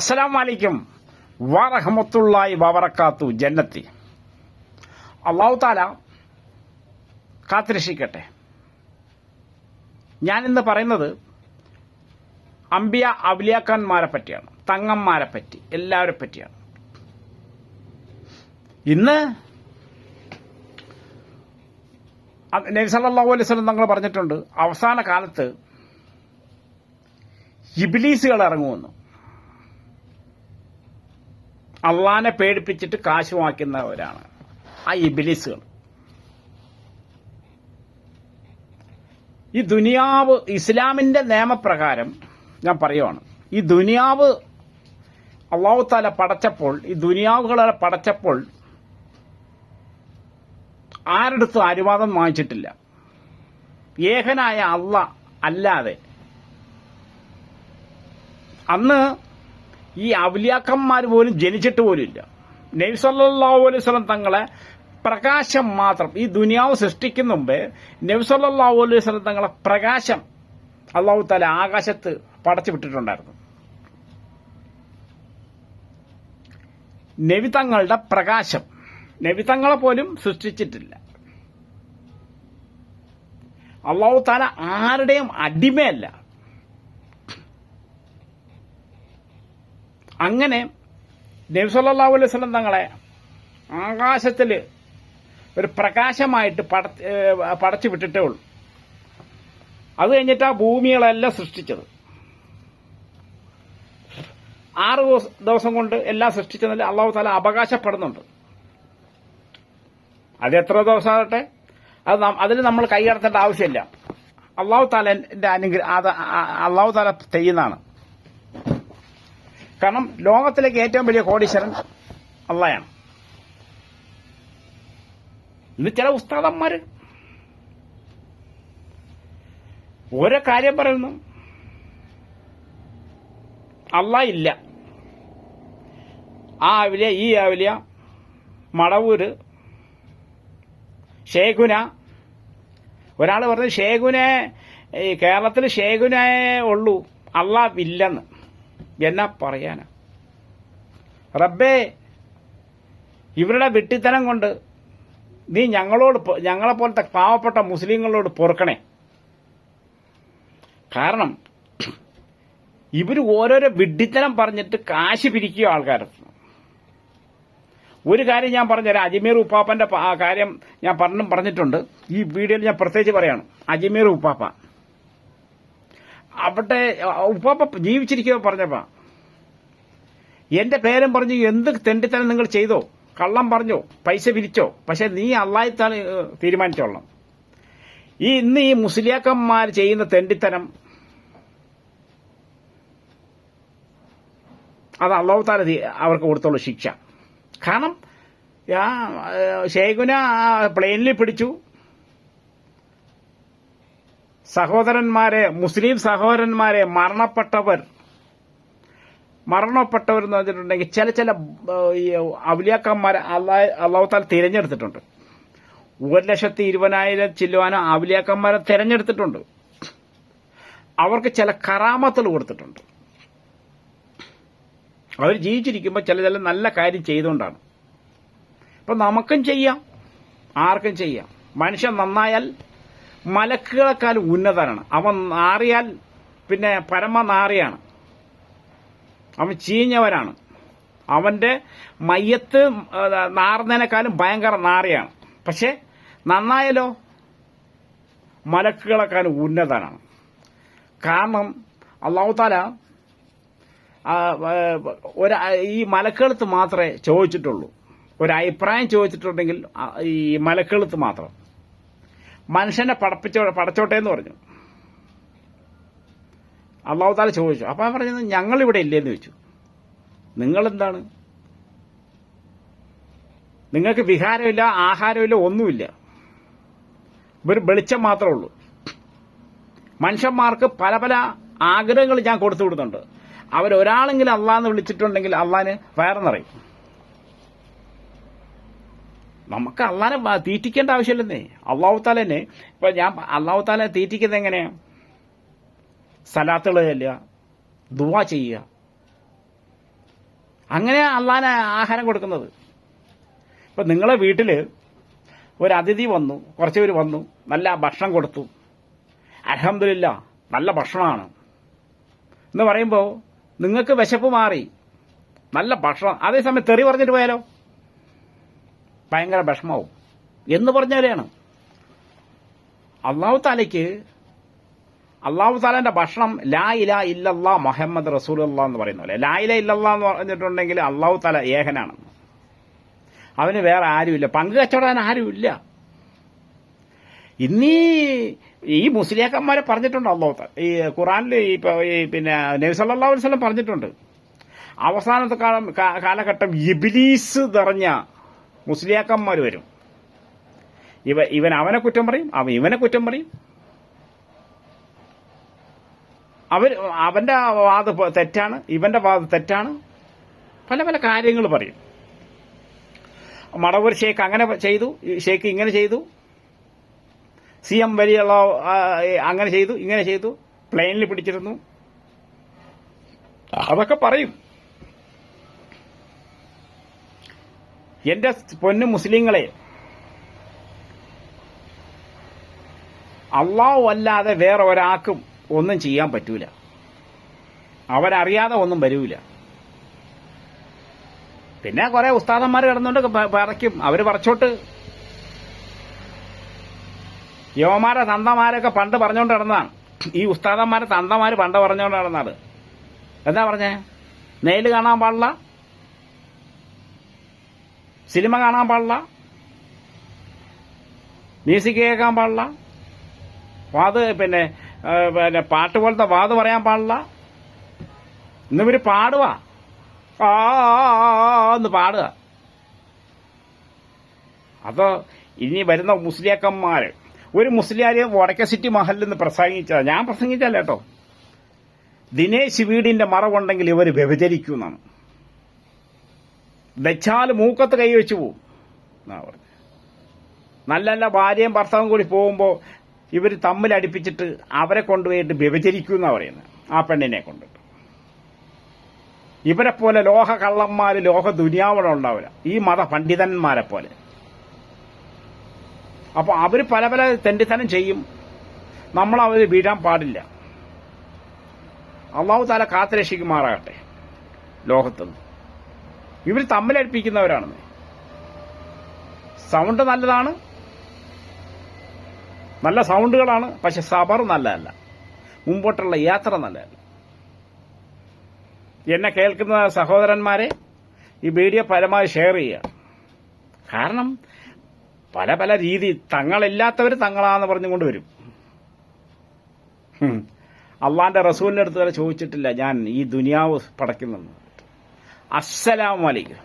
അസ്സലാമു അലൈക്കും വറഹ്മത്തുള്ളാഹി വബറകാത്തു. ജന്നത്തി അല്ലാഹു തആല കാത്തുരക്ഷിക്കട്ടെ. ഞാനിന്ന് പറയുന്നത് അമ്പിയ ഔലിയാക്കന്മാരെ പറ്റിയാണ്, തങ്ങന്മാരെ പറ്റി, എല്ലാവരെ പറ്റിയാണ്. ഇന്ന് നബി സല്ലല്ലാഹു അലൈഹി വസല്ലം തങ്ങൾ പറഞ്ഞിട്ടുണ്ട്, അവസാന കാലത്ത് ഇബ്ലീസുകൾ ഇറങ്ങുമെന്ന്. അള്ളാനെ പേടിപ്പിച്ചിട്ട് കാശ് വാക്കുന്നവരാണ് ആ ഇബ്ലീസുകൾ. ഈ ദുനിയാവ് ഇസ്ലാമിന്റെ നിയമപ്രകാരം ഞാൻ പറയുവാണ്, ഈ ദുനിയാവ് അല്ലാഹു തആല പടച്ചപ്പോൾ, ഈ ദുനിയാവുകളെ പടച്ചപ്പോൾ ആരുടെടുത്തും അനുവാദം വാങ്ങിച്ചിട്ടില്ല. ഏകനായ അല്ലാഹ് അല്ലാതെ അന്ന് ഈ ഔലിയാക്കന്മാർ പോലും ജനിച്ചിട്ട് പോലുമില്ല. നബി സല്ലല്ലാഹു അലൈഹി വസല്ലം തങ്ങളെ പ്രകാശം മാത്രം, ഈ ദുനിയാവ് സൃഷ്ടിക്കുന്ന മുമ്പേ നബി സല്ലല്ലാഹു അലൈഹി വസല്ലം തങ്ങളെ പ്രകാശം അല്ലാഹു തആല ആകാശത്ത് പടച്ചു വിട്ടിട്ടുണ്ടായിരുന്നു. നബി തങ്ങളുടെ പ്രകാശം നബി തങ്ങളെ പോലും സൃഷ്ടിച്ചിട്ടില്ല. അല്ലാഹു തആല ആരുടെയും അടിമയല്ല. അങ്ങനെ നബി സല്ലല്ലാഹു അലൈഹി വസല്ലം തങ്ങളെ ആകാശത്തിൽ ഒരു പ്രകാശമായിട്ട് പടച്ചു വിട്ടിട്ടേ ഉള്ളൂ. അത് കഴിഞ്ഞിട്ട് ആ ഭൂമികളെല്ലാം സൃഷ്ടിച്ചത്. 6 ദിവസം കൊണ്ട് എല്ലാം സൃഷ്ടിച്ചതിൽ അല്ലാഹു തആല അവകാശപ്പെടുന്നുണ്ട്. അത് എത്ര ദിവസമാകട്ടെ, അതിൽ നമ്മൾ കൈകടത്തേണ്ട ആവശ്യമില്ല. അല്ലാഹു തആലന്റെ അല്ലാഹു തആല ചെയ്യുന്നതാണ്. കാരണം ലോകത്തിലേക്ക് ഏറ്റവും വലിയ കോടീശ്വരൻ അള്ളാഹയാണ്. ഇന്ന് ചില ഉസ്താദന്മാര് ഓരോ കാര്യം പറയുന്നു, അള്ളാഹ് ഇല്ല. ആ ഔലിയ, ഈ ഔലിയ, മടവൂര് ഷേഖുന. ഒരാൾ പറഞ്ഞു ഷേഖുനെ, ഈ കേരളത്തിൽ ഷേഖുനെ ഉള്ളൂ, അള്ളാഹ് ഇല്ലെന്ന്. എന്നാ പറയാനാ റബ്ബേ, ഇവരുടെ വിട്ടിത്തനം കൊണ്ട് നീ ഞങ്ങളെപ്പോലത്തെ പാവപ്പെട്ട മുസ്ലിങ്ങളോട് പൊറുക്കണേ. കാരണം ഇവര് ഓരോരോ വിഡ്ഢിത്തനം പറഞ്ഞിട്ട് കാശ് പിരിക്കുക ആൾക്കാർ. ഒരു കാര്യം ഞാൻ പറഞ്ഞുതരാം. അജ്മീർ ഉപ്പാപ്പന്റെ കാര്യം ഞാൻ പറഞ്ഞിട്ടുണ്ട്. ഈ വീഡിയോയിൽ ഞാൻ പ്രത്യേകിച്ച് പറയാണ്. അജ്മീർ ഉപ്പാപ്പ, അവിടെ ഉപ്പാപ്പ ജീവിച്ചിരിക്കുമോ പറഞ്ഞപ്പോ എന്റെ പേരും പറഞ്ഞു, എന്ത് തെണ്ടിത്തനം നിങ്ങൾ ചെയ്തോ, കള്ളം പറഞ്ഞോ, പൈസ പിരിച്ചോ, പക്ഷെ നീ അള്ളാഹുത്താൻ തീരുമാനിച്ചോളണം. ഇന്ന് ഈ മുസ്ലിയാക്കന്മാർ ചെയ്യുന്ന തെണ്ടിത്തനം അത് അല്ലാഹു തആല അവർക്ക് കൊടുത്തുള്ള ശിക്ഷ. കാരണം ഷേഖുന പ്ലെയിനിൽ പിടിച്ചു, സഹോദരന്മാരെ, മുസ്ലിം സഹോദരന്മാരെ, മരണപ്പെട്ടവർ എന്ന് പറഞ്ഞിട്ടുണ്ടെങ്കിൽ ചില ഔലിയാക്കന്മാരെ അല്ലാഹു തആല തിരഞ്ഞെടുത്തിട്ടുണ്ട്. 1,20,000 ചില്ലുവാനും ഔലിയാക്കന്മാരെ തിരഞ്ഞെടുത്തിട്ടുണ്ട്. അവർക്ക് ചില കറാമത്തുകൾ കൊടുത്തിട്ടുണ്ട്. അവർ ജീവിച്ചിരിക്കുമ്പോൾ ചില നല്ല കാര്യം ചെയ്തുകൊണ്ടാണ്. ഇപ്പൊ നമുക്കും ചെയ്യാം, ആർക്കും ചെയ്യാം. മനുഷ്യൻ നന്നായാൽ മലക്കുകളെക്കാൾ ഉന്നതനാണ്. അവൻ നാറിയാൽ പിന്നെ പരമനാറിയാണ്, അവൻ ചീഞ്ഞവനാണ്. അവന്റെ മയ്യത്ത് നാറുന്നതിനേക്കാളും ഭയങ്കര നാറിയാണ്. പക്ഷെ നന്നായാലോ മലക്കുകളെക്കാളും ഉന്നതനാണ്. കാരണം അല്ലാഹു തആല ഈ മലക്കുകളത്ത് മാത്രമേ ചോദിച്ചിട്ടുള്ളൂ. ഒരു അഭിപ്രായം ചോദിച്ചിട്ടുണ്ടെങ്കിൽ ഈ മലക്കുകളത്ത് മാത്രം. മനുഷ്യനെ പടച്ചോട്ടെ എന്ന് പറഞ്ഞു അല്ലാഹു തആല ചോദിച്ചു. അപ്പൊ ഞാൻ പറഞ്ഞത് ഞങ്ങളിവിടെ ഇല്ലേന്ന് ചോദിച്ചു. നിങ്ങളെന്താണ്? നിങ്ങൾക്ക് വിഹാരമില്ല, ആഹാരമില്ല, ഒന്നുമില്ല, ഒരു വെളിച്ചം മാത്രമേ ഉള്ളൂ. മനുഷ്യന്മാർക്ക് പല പല ആഗ്രഹങ്ങൾ ഞാൻ കൊടുത്തു വിടുന്നുണ്ട്. അവരൊരാളെങ്കിലും അള്ളാന്ന് വിളിച്ചിട്ടുണ്ടെങ്കിൽ അള്ളാന് വയറെന്നറിയും. നമുക്ക് അള്ളാനെ തീറ്റിക്കേണ്ട ആവശ്യമില്ലെന്നേ. അല്ലാഹു തആലനെ ഇപ്പൊ ഞാൻ അല്ലാഹു തആല തീറ്റിക്കുന്നത് എങ്ങനെയാ? സലാത്തുകൾ ചെല്ലുക, ദുആ ചെയ്യുക, അങ്ങനെ അള്ളാഹ് ആഹാരം കൊടുക്കുന്നത്. ഇപ്പൊ നിങ്ങളെ വീട്ടിൽ ഒരു അതിഥി വന്നു, കുറച്ച് പേര് വന്നു, നല്ല ഭക്ഷണം കൊടുത്തു, അൽഹംദുലില്ലാ നല്ല ഭക്ഷണമാണ് എന്ന് പറയുമ്പോൾ നിങ്ങൾക്ക് വിശപ്പ് മാറി, നല്ല ഭക്ഷണം. അതേസമയം തെറി പറഞ്ഞിട്ട് പോയാലോ ഭയങ്കര വിഷമാവും എന്ന് പറഞ്ഞവരെയാണ്. അള്ളാഹു താലാന്റെ ഭക്ഷണം ലാ ഇലാ ഇല്ലല്ലാ മുഹമ്മദ് റസൂലുള്ളാഹ് എന്ന് പറയുന്ന പോലെ. ലാ ഇലാ ഇല്ലല്ലാ എന്ന് പറഞ്ഞിട്ടുണ്ടെങ്കിൽ അള്ളാഹു താല ഏകനാണ്, അവന് വേറെ ആരുമില്ല, പങ്കു കച്ചവടാൻ ആരുമില്ല. ഇന്നീ ഈ മുസ്ലിയാക്കന്മാരെ പറഞ്ഞിട്ടുണ്ട് അള്ളാഹു താല, ഈ ഖുറാനിൽ പിന്നെ നബി സല്ലല്ലാഹു അലൈഹി വസല്ലം പറഞ്ഞിട്ടുണ്ട്, അവസാനത്തെ കാലഘട്ടം ഇബ്ലീസ് നിറഞ്ഞ മുസ്ലിയാക്കന്മാർ വരും. ഇവൻ അവനെ കുറ്റം പറയും, അവൻ ഇവനെ കുറ്റം പറയും, അവന്റെ വാദ തെറ്റാണ്, ഇവന്റെ വാദ തെറ്റാണ്, പല പല കാര്യങ്ങൾ പറയും. മടവൂർ ഷേഖ് അങ്ങനെ ചെയ്തു, ഷേഖ് ഇങ്ങനെ ചെയ്തു, CM വലിയുള്ള അങ്ങനെ ചെയ്തു, ഇങ്ങനെ ചെയ്തു, പ്ലെയിനിൽ പിടിച്ചിരുന്നു, അതൊക്കെ പറയും. എന്റെ പൊന്നു മുസ്ലിങ്ങളെ, അള്ളാഹു അല്ലാതെ വേറെ ഒരാൾക്കും ഒന്നും ചെയ്യാൻ പറ്റൂല, അവരറിയാതെ ഒന്നും വരൂല. പിന്നെ കുറെ ഉസ്താദന്മാർ കിടന്നുകൊണ്ട് പറയ്ക്കും, അവര് പറച്ചോട്ട്. യുവമാരെ തന്തമാരൊക്കെ പണ്ട് പറഞ്ഞുകൊണ്ട് നടന്നതാണ്, ഈ ഉസ്താദന്മാരെ തന്തമാര് പണ്ട് പറഞ്ഞുകൊണ്ട് നടന്നാണ്. എന്താ പറഞ്ഞേ? നെയില് കാണാൻ പാടില്ല, സിനിമ കാണാൻ പാടില്ല, മ്യൂസിക് കേൾക്കാൻ പാടില്ല, പിന്നെ പാട്ട് പോലത്തെ വാത് പറയാൻ പാടില്ല. ഇന്നിവര് പാടുക, എന്ന് പാടുക. അതോ ഇനി വരുന്ന മുസ്ലിയാക്കന്മാര്, ഒരു മുസ്ലിയാര് വടക്കേ സിറ്റി മഹലിൽ നിന്ന് പ്രസംഗിച്ചതാ, ഞാൻ പ്രസംഗിച്ചല്ല കേട്ടോ, ദിനേശ് വീടിന്റെ മറവുണ്ടെങ്കിൽ ഇവര് വ്യഭിചരിക്കുമെന്നാണ്. ദച്ചാൽ മൂക്കത്ത് കൈവച്ചു പോവും എന്നാ പറഞ്ഞു. നല്ല നല്ല ഭാര്യയും ഭർത്താവും കൂടി പോകുമ്പോൾ ഇവർ തമ്മിലടിപ്പിച്ചിട്ട് അവരെ കൊണ്ടുപോയിട്ട് വ്യഭിചരിക്കുമെന്നാണ് പറയുന്നത്, ആ പെണ്ണിനെ കൊണ്ടിട്ട്. ഇവരെ പോലെ ലോഹ കള്ളന്മാര് ലോഹ ദുനിയാവണുണ്ടാവില്ല, ഈ മത പണ്ഡിതന്മാരെ പോലെ. അപ്പൊ അവര് പല പല തെണ്ടിത്തനം ചെയ്യും, നമ്മളവര് വീഴാൻ പാടില്ല. അള്ളാഹു താല കാത്തുരക്ഷിക്കുമാറാകട്ടെ ലോകത്തുനിന്ന്. ഇവർ തമ്മിലടിപ്പിക്കുന്നവരാണെന്ന്. സൗണ്ട് നല്ലതാണ്, നല്ല സൗണ്ടുകളാണ്, പക്ഷെ സബർ നല്ലതല്ല, മുമ്പോട്ടുള്ള യാത്ര നല്ലതല്ല. എന്നെ കേൾക്കുന്ന സഹോദരന്മാരെ, ഈ വീഡിയോ പരമാവധി ഷെയർ ചെയ്യുക. കാരണം പല പല രീതി, തങ്ങളില്ലാത്തവർ തങ്ങളാന്ന് പറഞ്ഞുകൊണ്ട് വരും. അള്ളാന്റെ റസൂലിന്റെ അടുത്ത് വരെ ചോദിച്ചിട്ടില്ല ഞാൻ ഈ ദുനിയാവ് പടയ്ക്കുന്നെന്ന്. അസ്സലാമു അലൈക്കും.